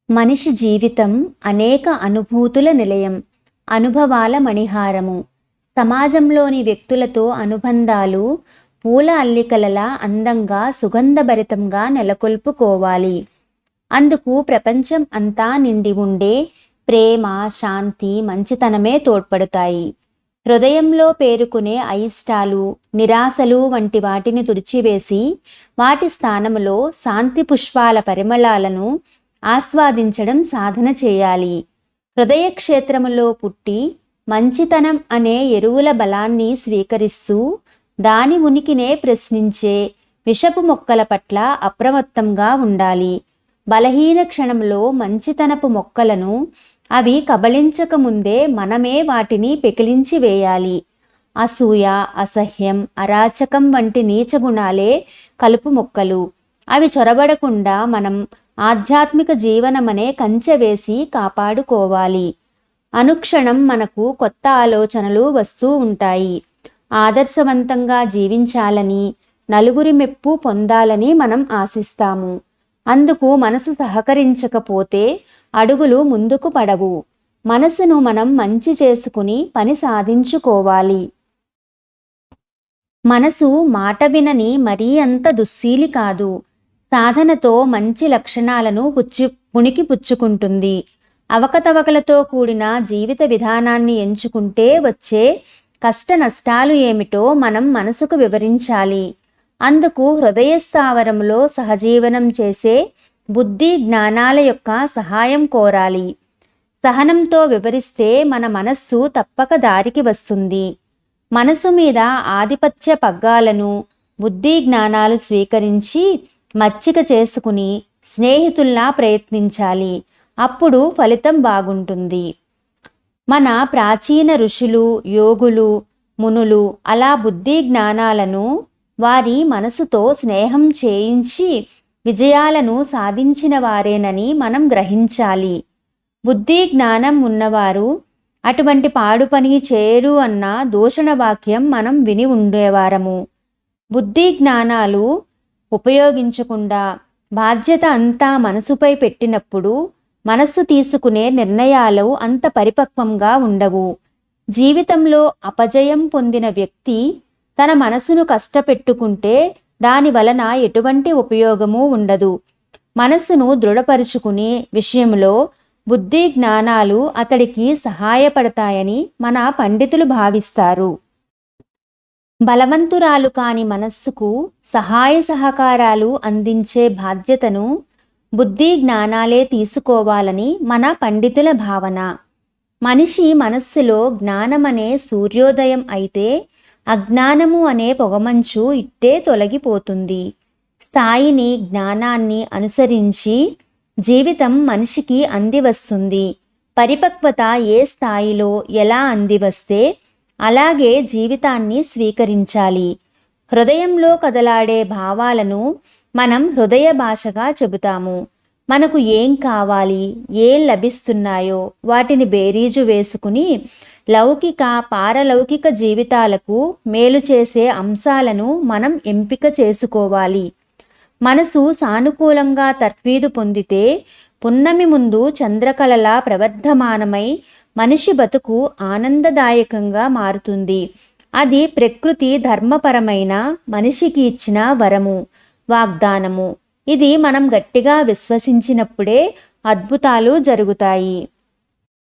మనిషి జీవితం అనేక అనుభూతుల నిలయం, అనుభవాల మణిహారము. సమాజంలోని వ్యక్తులతో అనుబంధాలు పూల అల్లికలలా అందంగా సుగంధభరితంగా నెలకొల్పుకోవాలి. అందుకు ప్రపంచం అంతా నిండి ఉండే ప్రేమ, శాంతి, మంచితనమే తోడ్పడతాయి. హృదయంలో పేరుకునే అయిష్టాలు, నిరాశలు వంటి వాటిని తుడిచివేసి వాటి స్థానంలో శాంతి పుష్పాల పరిమళాలను ఆస్వాదించడం సాధన చేయాలి. హృదయ క్షేత్రములో పుట్టి మంచితనం అనే ఎరువుల బలాన్ని స్వీకరిస్తూ దాని ఉనికినే ప్రశ్నించే విషపు మొక్కల పట్ల అప్రమత్తంగా ఉండాలి. బలహీన క్షణంలో మంచితనపు మొక్కలను అవి కబళించక ముందే మనమే వాటిని పెకిలించి వేయాలి. అసూయ, అసహ్యం, అరాచకం వంటి నీచ గుణాలే కలుపు మొక్కలు. అవి చొరబడకుండా మనం ఆధ్యాత్మిక జీవనమనే కంచె వేసి కాపాడుకోవాలి. అనుక్షణం మనకు కొత్త ఆలోచనలు వస్తూ ఉంటాయి. ఆదర్శవంతంగా జీవించాలని, నలుగురి మెప్పు పొందాలని మనం ఆశిస్తాము. అందుకు మనసు సహకరించకపోతే అడుగులు ముందుకు పడవు. మనసును మనం మంచి చేసుకుని పని సాధించుకోవాలి. మనసు మాట వినని మరీ అంత దుశ్శీలి కాదు. సాధనతో మంచి లక్షణాలను పుణికి పుచ్చుకుంటుంది. అవకతవకలతో కూడిన జీవిత విధానాన్ని ఎంచుకుంటే వచ్చే కష్ట నష్టాలు ఏమిటో మనం మనసుకు వివరించాలి. అందుకు హృదయ స్థావరంలో సహజీవనం చేసే బుద్ధి, జ్ఞానాల యొక్క సహాయం కోరాలి. సహనంతో వివరిస్తే మన మనస్సు తప్పక దారికి వస్తుంది. మనసు మీద ఆధిపత్య పగ్గాలను బుద్ధి, జ్ఞానాలు స్వీకరించి మచ్చిక చేసుకుని స్నేహితుల్లా ప్రయత్నించాలి. అప్పుడు ఫలితం బాగుంటుంది. మన ప్రాచీన ఋషులు, యోగులు, మునులు అలా బుద్ధి జ్ఞానాలను వారి మనసుతో స్నేహం చేయించి విజయాలను సాధించిన వారేనని మనం గ్రహించాలి. బుద్ధి జ్ఞానం ఉన్నవారు అటువంటి పాడు పని చేయరు అన్న దూషణ వాక్యం మనం విని ఉండేవారము. బుద్ధి జ్ఞానాలు ఉపయోగించకుండా బాధ్యత అంతా మనసుపై పెట్టినప్పుడు మనస్సు తీసుకునే నిర్ణయాలు అంత పరిపక్వంగా ఉండవు. జీవితంలో అపజయం పొందిన వ్యక్తి తన మనసును కష్టపెట్టుకుంటే దాని వలన ఎటువంటి ఉపయోగము ఉండదు. మనసును దృఢపరుచుకునే విషయంలో బుద్ధి జ్ఞానాలు అతడికి సహాయపడతాయని మన పండితులు భావిస్తారు. బలవంతురాలు కాని మనస్సుకు సహాయ సహకారాలు అందించే బాధ్యతను బుద్ధి జ్ఞానాలే తీసుకోవాలని మన పండితుల భావన. మనిషి మనస్సులో జ్ఞానమనే సూర్యోదయం అయితే అజ్ఞానము అనే పొగమంచు ఇట్టే తొలగిపోతుంది. స్థాయిని, జ్ఞానాన్ని అనుసరించి జీవితం మనిషికి అందివస్తుంది. పరిపక్వత ఏ స్థాయిలో ఎలా అందివస్తే అలాగే జీవితాన్ని స్వీకరించాలి. హృదయంలో కదలాడే భావాలను మనం హృదయ భాషగా చెబుతాము. మనకు ఏం కావాలి, ఏం లభిస్తున్నాయో వాటిని బేరీజు వేసుకుని లౌకిక, పారలౌకిక జీవితాలకు మేలు చేసే అంశాలను మనం ఎంపిక చేసుకోవాలి. మనసు సానుకూలంగా తర్ఫీదు పొందితే పున్నమి ముందు చంద్రకళలా ప్రవర్ధమానమై మనిషి బతుకు ఆనందదాయకంగా మారుతుంది. అది ప్రకృతి ధర్మపరమైన మనిషికి ఇచ్చిన వరము, వాగ్దానము. ఇది మనం గట్టిగా విశ్వసించినప్పుడే అద్భుతాలు జరుగుతాయి.